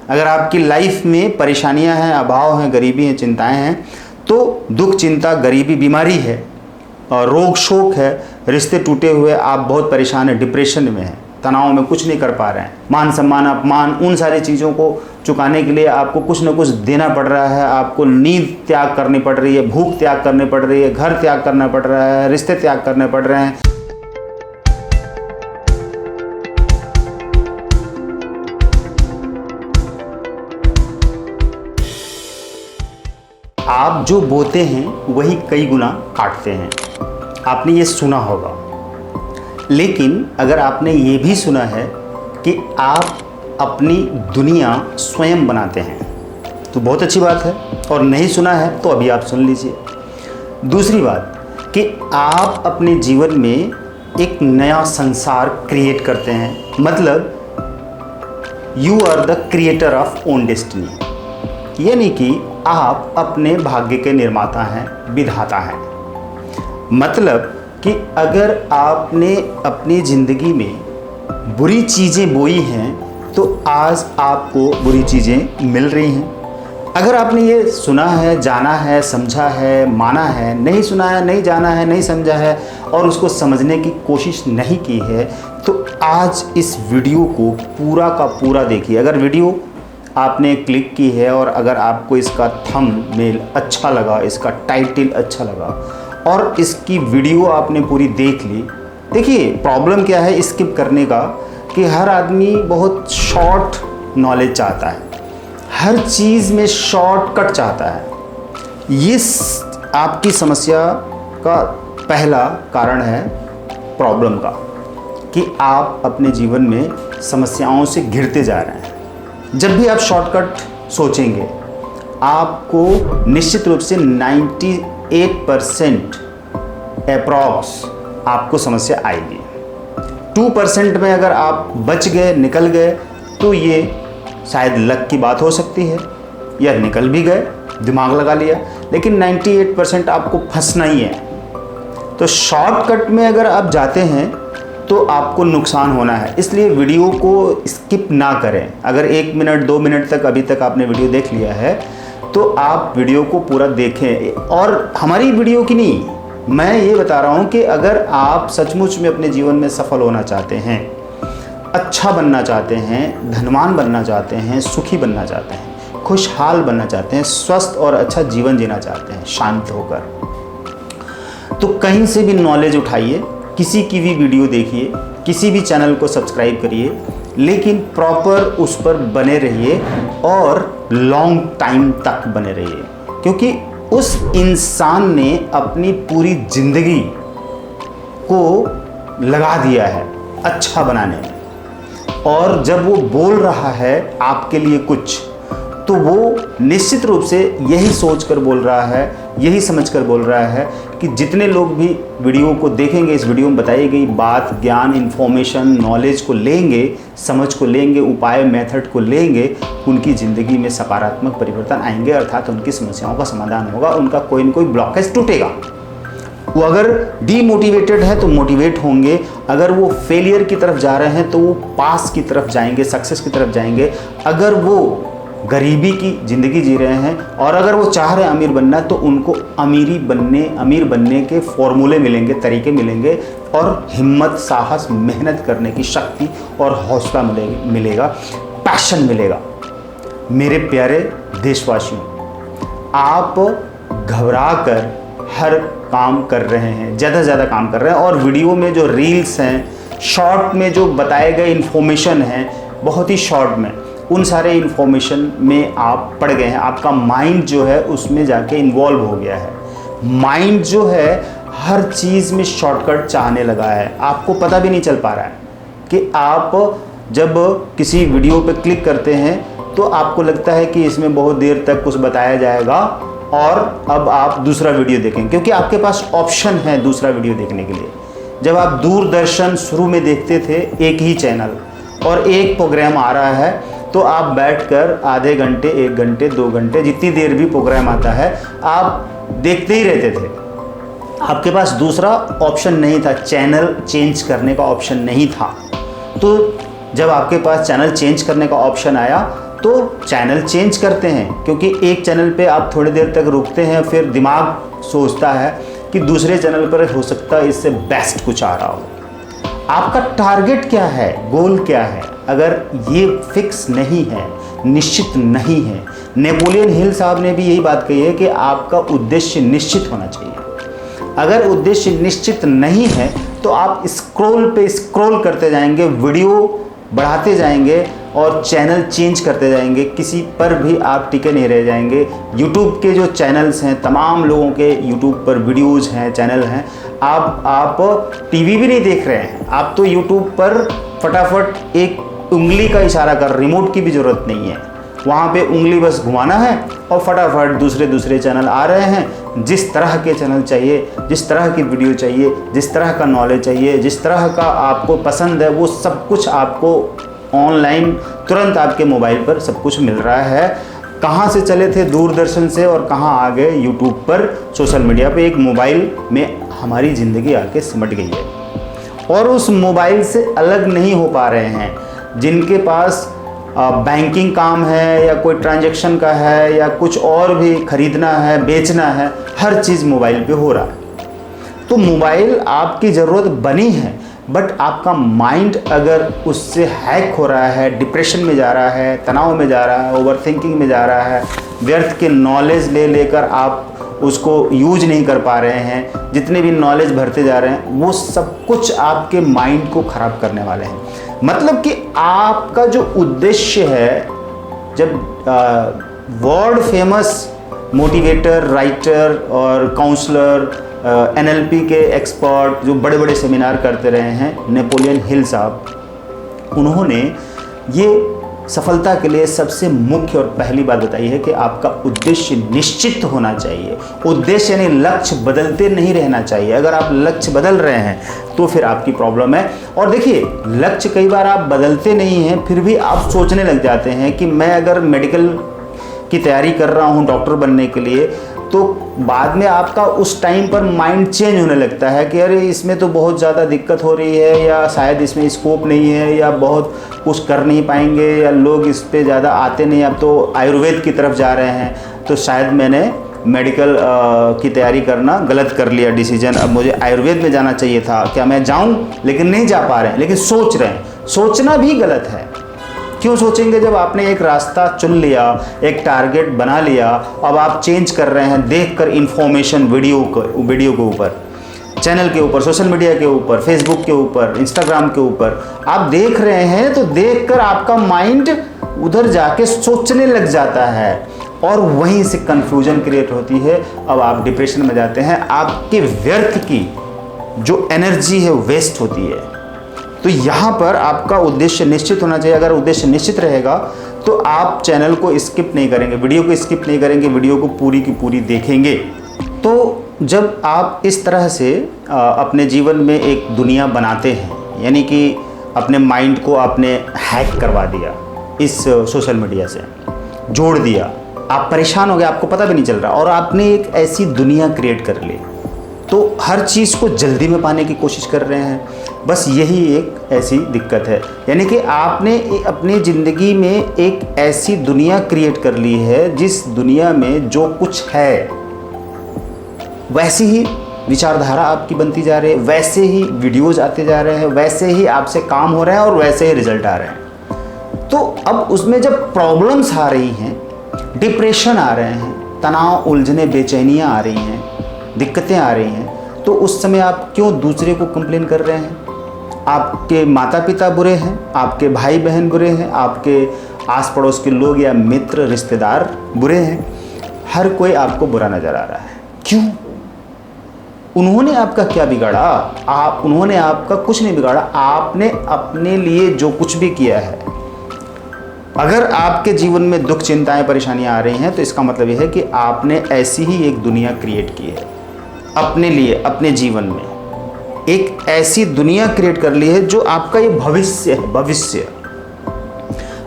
अगर आपकी लाइफ में परेशानियां हैं, अभाव हैं, गरीबी हैं, चिंताएं हैं, तो दुख, चिंता, गरीबी, बीमारी है और रोग शोक है, रिश्ते टूटे हुए, आप बहुत परेशान हैं, डिप्रेशन में हैं, तनाव में, कुछ नहीं कर पा रहे हैं, मान सम्मान, अपमान, उन सारी चीज़ों को चुकाने के लिए आपको कुछ न कुछ देना पड़ रहा है, आपको नींद त्याग करनी पड़ रही है, भूख त्याग करनी पड़ रही है, घर त्याग करना पड़ रहा है, रिश्ते त्याग करने पड़ रहे हैं। आप जो बोते हैं वही कई गुना काटते हैं, आपने ये सुना होगा। लेकिन अगर आपने ये भी सुना है कि आप अपनी दुनिया स्वयं बनाते हैं, तो बहुत अच्छी बात है। और नहीं सुना है तो अभी आप सुन लीजिए। दूसरी बात कि आप अपने जीवन में एक नया संसार क्रिएट करते हैं, मतलब you are the creator of own destiny, यानी कि आप अपने भाग्य के निर्माता हैं, विधाता हैं। मतलब कि अगर आपने अपनी ज़िंदगी में बुरी चीज़ें बोई हैं तो आज आपको बुरी चीज़ें मिल रही हैं। अगर आपने ये सुना है, जाना है, समझा है, माना है, नहीं सुना है, नहीं जाना है, नहीं समझा है और उसको समझने की कोशिश नहीं की है, तो आज इस वीडियो को पूरा का पूरा देखिए। अगर वीडियो आपने क्लिक की है और अगर आपको इसका थंबनेल अच्छा लगा, इसका टाइटल अच्छा लगा और इसकी वीडियो आपने पूरी देख ली, देखिए प्रॉब्लम क्या है स्किप करने का कि हर आदमी बहुत शॉर्ट नॉलेज चाहता है, हर चीज़ में शॉर्टकट चाहता है। ये आपकी समस्या का पहला कारण है प्रॉब्लम का, कि आप अपने जीवन में समस्याओं से घिरते जा रहे हैं। जब भी आप शॉर्टकट सोचेंगे आपको निश्चित रूप से 98% अप्रॉक्स आपको समस्या आएगी। 2% में अगर आप बच गए, निकल गए, तो ये शायद लक की बात हो सकती है, या निकल भी गए, दिमाग लगा लिया, लेकिन 98% आपको फंसना ही है। तो शॉर्टकट में अगर आप जाते हैं तो आपको नुकसान होना है, इसलिए वीडियो को स्किप ना करें। अगर 1 मिनट 2 मिनट तक अभी तक आपने वीडियो देख लिया है तो आप वीडियो को पूरा देखें। और हमारी वीडियो की नहीं, मैं ये बता रहा हूँ कि अगर आप सचमुच में अपने जीवन में सफल होना चाहते हैं, अच्छा बनना चाहते हैं, धनवान बनना चाहते हैं, सुखी बनना चाहते हैं, खुशहाल बनना चाहते हैं, स्वस्थ और अच्छा जीवन जीना चाहते हैं शांत होकर, तो कहीं से भी नॉलेज उठाइए, किसी की भी वीडियो देखिए, किसी भी चैनल को सब्सक्राइब करिए, लेकिन प्रॉपर उस पर बने रहिए और लॉन्ग टाइम तक बने रहिए, क्योंकि उस इंसान ने अपनी पूरी जिंदगी को लगा दिया है अच्छा बनाने में। और जब वो बोल रहा है आपके लिए कुछ, तो वो निश्चित रूप से यही सोचकर बोल रहा है, यही समझकर बोल रहा है कि जितने लोग भी वीडियो को देखेंगे, इस वीडियो में बताई गई बात, ज्ञान, इन्फॉर्मेशन, नॉलेज को लेंगे, समझ को लेंगे, उपाय, मेथड को लेंगे, उनकी ज़िंदगी में सकारात्मक परिवर्तन आएंगे, अर्थात उनकी समस्याओं का समाधान होगा, उनका कोई न कोई ब्लॉकेज टूटेगा। वो अगर डीमोटिवेटेड है तो मोटिवेट होंगे, अगर वो फेलियर की तरफ जा रहे हैं तो वो पास की तरफ जाएंगे, सक्सेस की तरफ जाएंगे। अगर वो गरीबी की ज़िंदगी जी रहे हैं और अगर वो चाह रहे हैं अमीर बनना, तो उनको अमीर बनने के फॉर्मूले मिलेंगे, तरीके मिलेंगे और हिम्मत, साहस, मेहनत करने की शक्ति और हौसला मिलेगा, पैशन मिलेगा। मेरे प्यारे देशवासियों, आप घबरा कर हर काम कर रहे हैं, ज़्यादा से ज़्यादा काम कर रहे हैं और वीडियो में जो रील्स हैं, शॉर्ट में जो बताए गए इन्फॉर्मेशन हैं, बहुत ही शॉर्ट में, उन सारे इन्फॉर्मेशन में आप पड़ गए हैं। आपका माइंड जो है उसमें जाके इन्वॉल्व हो गया है। माइंड जो है हर चीज़ में शॉर्टकट चाहने लगा है। आपको पता भी नहीं चल पा रहा है कि आप जब किसी वीडियो पे क्लिक करते हैं तो आपको लगता है कि इसमें बहुत देर तक कुछ बताया जाएगा और अब आप दूसरा वीडियो देखें, क्योंकि आपके पास ऑप्शन है दूसरा वीडियो देखने के लिए। जब आप दूरदर्शन शुरू में देखते थे एक ही चैनल और एक प्रोग्राम आ रहा है, तो आप बैठकर आधे घंटे, 1 घंटे, 2 घंटे, जितनी देर भी प्रोग्राम आता है आप देखते ही रहते थे। आपके पास दूसरा ऑप्शन नहीं था, चैनल चेंज करने का ऑप्शन नहीं था। तो जब आपके पास चैनल चेंज करने का ऑप्शन आया तो चैनल चेंज करते हैं, क्योंकि एक चैनल पे आप थोड़ी देर तक रुकते हैं, फिर दिमाग सोचता है कि दूसरे चैनल पर हो सकता है इससे बेस्ट कुछ आ रहा हो। आपका टारगेट क्या है, गोल क्या है, अगर ये फिक्स नहीं है, निश्चित नहीं है। नेपोलियन हिल साहब ने भी यही बात कही है कि आपका उद्देश्य निश्चित होना चाहिए। अगर उद्देश्य निश्चित नहीं है तो आप स्क्रॉल पे स्क्रॉल करते जाएंगे, वीडियो बढ़ाते जाएंगे और चैनल चेंज करते जाएंगे, किसी पर भी आप टिके नहीं रह जाएंगे। यूट्यूब के जो चैनल्स हैं, तमाम लोगों के यूट्यूब पर वीडियोज़ हैं, चैनल हैं, आप टीवी भी नहीं देख रहे हैं, आप तो यूट्यूब पर फटाफट एक उंगली का इशारा कर, रिमोट की भी ज़रूरत नहीं है, वहाँ पे उंगली बस घुमाना है और फटाफट दूसरे चैनल आ रहे हैं। जिस तरह के चैनल चाहिए, जिस तरह की वीडियो चाहिए, जिस तरह का नॉलेज चाहिए, जिस तरह का आपको पसंद है, वो सब कुछ आपको ऑनलाइन तुरंत आपके मोबाइल पर सब कुछ मिल रहा है। कहाँ से चले थे दूरदर्शन से और कहाँ आ गए यूट्यूब पर, सोशल मीडिया पे। एक मोबाइल में हमारी ज़िंदगी आके सिमट गई है और उस मोबाइल से अलग नहीं हो पा रहे हैं। जिनके पास बैंकिंग काम है या कोई ट्रांजैक्शन का है या कुछ और भी खरीदना है, बेचना है, हर चीज़ मोबाइल पे हो रहा है। तो मोबाइल आपकी ज़रूरत बनी है, बट आपका माइंड अगर उससे हैक हो रहा है, डिप्रेशन में जा रहा है, तनाव में जा रहा है, ओवर थिंकिंग में जा रहा है, व्यर्थ के नॉलेज ले लेकर आप उसको यूज नहीं कर पा रहे हैं, जितने भी नॉलेज भरते जा रहे हैं, वो सब कुछ आपके माइंड को ख़राब करने वाले हैं। मतलब कि आपका जो उद्देश्य है, जब वर्ल्ड फेमस मोटिवेटर, राइटर और काउंसलर, NLP के एक्सपर्ट जो बड़े बड़े सेमिनार करते रहे हैं, नेपोलियन हिल साहब, उन्होंने ये सफलता के लिए सबसे मुख्य और पहली बात बताई है कि आपका उद्देश्य निश्चित होना चाहिए। उद्देश्य यानी लक्ष्य बदलते नहीं रहना चाहिए। अगर आप लक्ष्य बदल रहे हैं तो फिर आपकी प्रॉब्लम है। और देखिए, लक्ष्य कई बार आप बदलते नहीं हैं, फिर भी आप सोचने लग जाते हैं कि मैं अगर मेडिकल की तैयारी कर रहा हूँ डॉक्टर बनने के लिए, तो बाद में आपका उस टाइम पर माइंड चेंज होने लगता है कि अरे इसमें तो बहुत ज़्यादा दिक्कत हो रही है, या शायद इसमें स्कोप नहीं है, या बहुत कुछ कर नहीं पाएंगे, या लोग इस पे ज़्यादा आते नहीं, अब तो आयुर्वेद की तरफ जा रहे हैं, तो शायद मैंने मेडिकल की तैयारी करना गलत कर लिया डिसीजन, अब मुझे आयुर्वेद में जाना चाहिए था, क्या मैं जाऊँ? लेकिन नहीं जा पा रहे हैं, लेकिन सोच रहे हैं। सोचना भी गलत है। क्यों सोचेंगे जब आपने एक रास्ता चुन लिया, एक टारगेट बना लिया, अब आप चेंज कर रहे हैं देखकर इन्फॉर्मेशन वीडियो के ऊपर, चैनल के ऊपर, सोशल मीडिया के ऊपर, फेसबुक के ऊपर, इंस्टाग्राम के ऊपर आप देख रहे हैं, तो देखकर आपका माइंड उधर जाके सोचने लग जाता है और वहीं से कंफ्यूजन क्रिएट होती है। अब आप डिप्रेशन में जाते हैं, आपके व्यर्थ की जो एनर्जी है वेस्ट होती है। तो यहाँ पर आपका उद्देश्य निश्चित होना चाहिए। अगर उद्देश्य निश्चित रहेगा तो आप चैनल को स्किप नहीं करेंगे, वीडियो को स्किप नहीं करेंगे, वीडियो को पूरी की पूरी देखेंगे। तो जब आप इस तरह से अपने जीवन में एक दुनिया बनाते हैं, यानी कि अपने माइंड को आपने हैक करवा दिया, इस सोशल मीडिया से जोड़ दिया, आप परेशान हो गए, आपको पता भी नहीं चल रहा, और आपने एक ऐसी दुनिया क्रिएट कर ली, तो हर चीज़ को जल्दी में पाने की कोशिश कर रहे हैं। बस यही एक ऐसी दिक्कत है, यानी कि आपने अपनी ज़िंदगी में एक ऐसी दुनिया क्रिएट कर ली है जिस दुनिया में जो कुछ है वैसी ही विचारधारा आपकी बनती जा रही है, वैसे ही वीडियोज़ आते जा रहे हैं, वैसे ही आपसे काम हो रहे हैं और वैसे ही रिजल्ट आ रहे हैं। तो अब उसमें जब प्रॉब्लम्स आ रही हैं, डिप्रेशन आ रहे हैं, तनाव, उलझने, बेचैनियाँ आ रही हैं, दिक्कतें आ रही हैं, तो उस समय आप क्यों दूसरे को कंप्लेन कर रहे हैं? आपके माता पिता बुरे हैं, आपके भाई बहन बुरे हैं, आपके आस पड़ोस के लोग या मित्र रिश्तेदार बुरे हैं, हर कोई आपको बुरा नज़र आ रहा है। क्यों? उन्होंने आपका क्या बिगाड़ा? उन्होंने आपका कुछ नहीं बिगाड़ा। आपने अपने लिए जो कुछ भी किया है, अगर आपके जीवन में दुख, चिंताएं, परेशानियां आ रही हैं, तो इसका मतलब यह है कि आपने ऐसी ही एक दुनिया क्रिएट की है अपने लिए, अपने जीवन में एक ऐसी दुनिया क्रिएट कर ली है जो आपका ये भविष्य है। भविष्य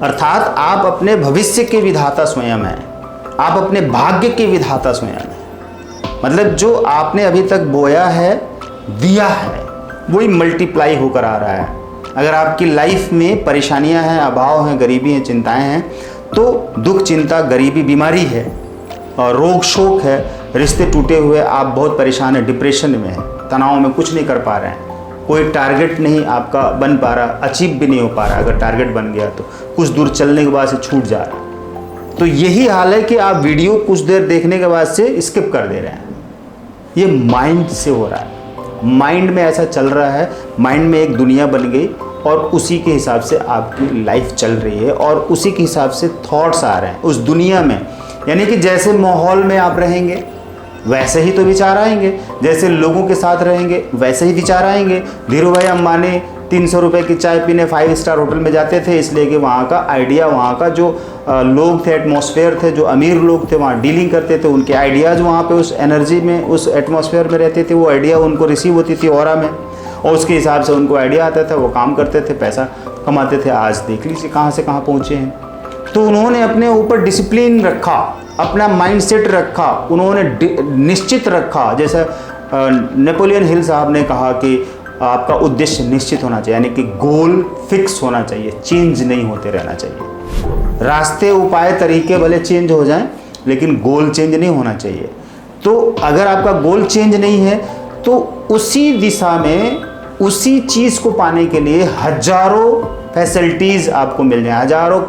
अर्थात आप अपने भविष्य के विधाता स्वयं हैं, आप अपने भाग्य के विधाता स्वयं हैं। मतलब जो आपने अभी तक बोया है, दिया है, वही मल्टीप्लाई होकर आ रहा है। अगर आपकी लाइफ में परेशानियां हैं, अभाव हैं, गरीबी हैं, चिंताएं हैं, तो दुख, चिंता, गरीबी, बीमारी है और रोग शोक है, रिश्ते टूटे हुए, आप बहुत परेशान हैं, डिप्रेशन में हैं, तनाव में, कुछ नहीं कर पा रहे हैं, कोई टारगेट नहीं आपका बन पा रहा, अचीव भी नहीं हो पा रहा, अगर टारगेट बन गया तो कुछ दूर चलने के बाद से छूट जा रहा है। तो यही हाल है कि आप वीडियो कुछ देर देखने के बाद से स्किप कर दे रहे हैं। ये माइंड से हो रहा है, माइंड में ऐसा चल रहा है, माइंड में एक दुनिया बन गई और उसी के हिसाब से आपकी लाइफ चल रही है और उसी के हिसाब से थॉट्स आ रहे हैं उस दुनिया में। यानी कि जैसे माहौल में आप रहेंगे वैसे ही तो विचार आएंगे, जैसे लोगों के साथ रहेंगे वैसे ही विचार आएंगे। धीरू भाई अंबानी 300 रुपये की चाय पीने 5 स्टार होटल में जाते थे, इसलिए कि वहाँ का आइडिया, वहाँ का जो लोग थे, एटमॉस्फेयर थे, जो अमीर लोग थे वहाँ डीलिंग करते थे, उनके आइडियाज़ वहाँ पे उस एनर्जी में, उस एटमॉस्फेयर में रहते थे, वो आइडिया उनको रिसीव होती थी ऑरा में और उसके हिसाब से उनको आइडिया आता था, वो काम करते थे, पैसा कमाते थे। आज देख लीजिए कहाँ से कहाँ पहुँचे हैं। तो उन्होंने अपने ऊपर डिसिप्लिन रखा, अपना माइंडसेट रखा, उन्होंने निश्चित रखा। जैसे नेपोलियन हिल साहब ने कहा कि आपका उद्देश्य निश्चित होना चाहिए, यानी कि गोल फिक्स होना चाहिए, चेंज नहीं होते रहना चाहिए। रास्ते, उपाय, तरीके भले चेंज हो जाएं लेकिन गोल चेंज नहीं होना चाहिए। तो अगर आपका गोल चेंज नहीं है तो उसी दिशा में, उसी चीज़ को पाने के लिए हजारों फैसिलिटीज़ आपको मिल जाएं, हजारों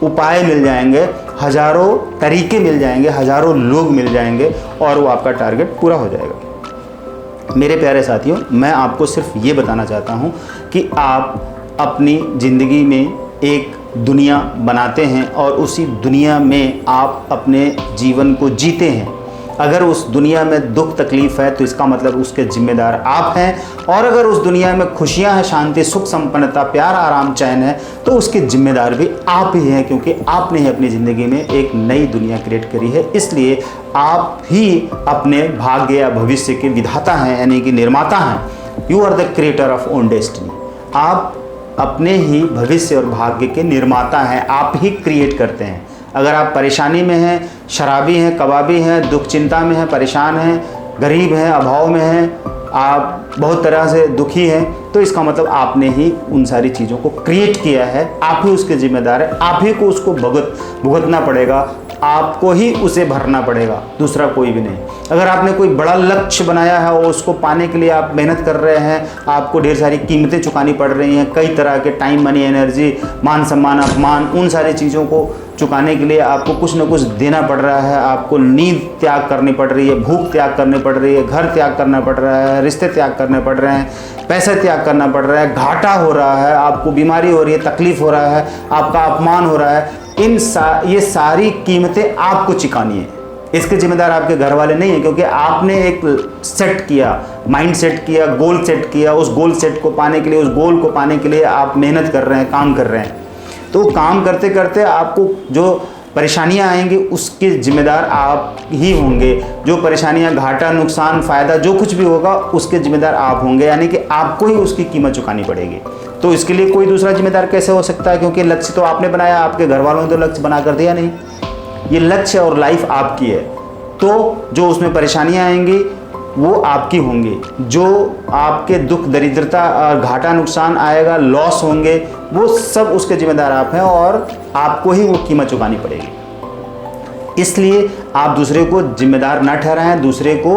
उपाय मिल जाएंगे, हजारों तरीके मिल जाएंगे, हजारों लोग मिल जाएंगे और वो आपका टारगेट पूरा हो जाएगा। मेरे प्यारे साथियों, मैं आपको सिर्फ ये बताना चाहता हूँ कि आप अपनी ज़िंदगी में एक दुनिया बनाते हैं और उसी दुनिया में आप अपने जीवन को जीते हैं। अगर उस दुनिया में दुख तकलीफ़ है तो इसका मतलब उसके जिम्मेदार आप हैं, और अगर उस दुनिया में खुशियां हैं, शांति, सुख, संपन्नता, प्यार, आराम, चैन है तो उसके जिम्मेदार भी आप ही हैं, क्योंकि आपने ही अपनी ज़िंदगी में एक नई दुनिया क्रिएट करी है। इसलिए आप ही अपने भाग्य या भविष्य के विधाता हैं, यानी कि निर्माता हैं। You are the creator of own destiny. आप अपने ही भविष्य और भाग्य के निर्माता हैं, आप ही क्रिएट करते हैं। अगर आप परेशानी में हैं, शराबी हैं, कबाबी हैं, दुख चिंता में हैं, परेशान हैं, गरीब हैं, अभाव में हैं, आप बहुत तरह से दुखी हैं, तो इसका मतलब आपने ही उन सारी चीज़ों को क्रिएट किया है, आप ही उसके जिम्मेदार हैं, आप ही को उसको भुगतना पड़ेगा, आपको ही उसे भरना पड़ेगा, दूसरा कोई भी नहीं। अगर आपने कोई बड़ा लक्ष्य बनाया है और उसको पाने के लिए आप मेहनत कर रहे हैं, आपको ढेर सारी कीमतें चुकानी पड़ रही हैं, कई तरह के टाइम, मनी, एनर्जी, मान सम्मान, अपमान, उन सारी चीज़ों को चुकाने के लिए आपको कुछ न कुछ देना पड़ रहा है, आपको नींद त्याग करनी पड़ रही है, भूख त्याग करनी पड़ रही है, घर त्याग करना पड़ रहा है, रिश्ते त्याग करने पड़ रहे हैं, पैसे त्याग करना पड़ रहा है, घाटा हो रहा है, आपको बीमारी हो रही है, तकलीफ़ हो रहा है, आपका अपमान हो रहा है, ये सारी कीमतें आपको चुकानी है। इसके जिम्मेदार आपके घर वाले नहीं है, क्योंकि आपने एक सेट किया, माइंड सेट किया, गोल सेट किया, उस गोल सेट को पाने के लिए, उस गोल को पाने के लिए आप मेहनत कर रहे हैं, काम कर रहे हैं। तो काम करते करते आपको जो परेशानियां आएंगी उसके जिम्मेदार आप ही होंगे। जो परेशानियां, घाटा, नुकसान, फ़ायदा जो कुछ भी होगा उसके जिम्मेदार आप होंगे, यानी कि आपको ही उसकी कीमत चुकानी पड़ेगी। तो इसके लिए कोई दूसरा जिम्मेदार कैसे हो सकता है, क्योंकि लक्ष्य तो आपने बनाया, आपके घर वालों ने तो लक्ष्य बना कर दिया नहीं। ये लक्ष्य और लाइफ आपकी है, तो जो उसमें परेशानियां आएंगी वो आपकी होंगी, जो आपके दुख, दरिद्रता, घाटा, नुकसान आएगा, लॉस होंगे, वो सब उसके जिम्मेदार आप हैं और आपको ही वो कीमत चुकानी पड़ेगी। इसलिए आप दूसरे को जिम्मेदार ना ठहराएं, दूसरे को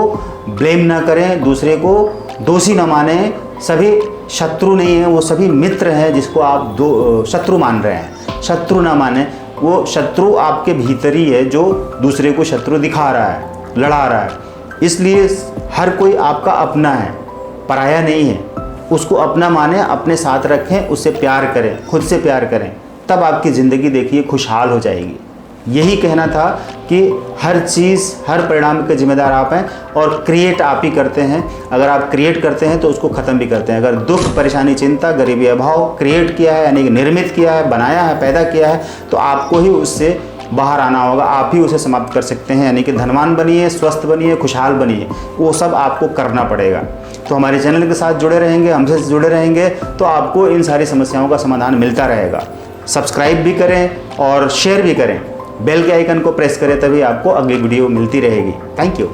ब्लेम ना करें, दूसरे को दोषी ना मानें। सभी शत्रु नहीं हैं, वो सभी मित्र हैं जिसको आप शत्रु मान रहे हैं। शत्रु ना माने, वो शत्रु आपके भीतर ही है जो दूसरे को शत्रु दिखा रहा है, लड़ा रहा है। इसलिए हर कोई आपका अपना है, पराया नहीं है। उसको अपना माने, अपने साथ रखें, उससे प्यार करें, खुद से प्यार करें, तब आपकी ज़िंदगी देखिए खुशहाल हो जाएगी। यही कहना था कि हर चीज़, हर परिणाम के जिम्मेदार आप हैं और क्रिएट आप ही करते हैं। अगर आप क्रिएट करते हैं तो उसको ख़त्म भी करते हैं। अगर दुख, परेशानी, चिंता, गरीबी, अभाव क्रिएट किया है, यानी कि निर्मित किया है, बनाया है, पैदा किया है, तो आपको ही उससे बाहर आना होगा, आप ही उसे समाप्त कर सकते हैं। यानी कि धनवान बनिए, स्वस्थ बनिए, खुशहाल बनिए, वो सब आपको करना पड़ेगा। तो हमारे चैनल के साथ जुड़े रहेंगे, हमसे जुड़े रहेंगे, तो आपको इन सारी समस्याओं का समाधान मिलता रहेगा। सब्सक्राइब भी करें और शेयर भी करें, बेल के आइकन को प्रेस करें, तभी आपको अगली वीडियो मिलती रहेगी। Thank you.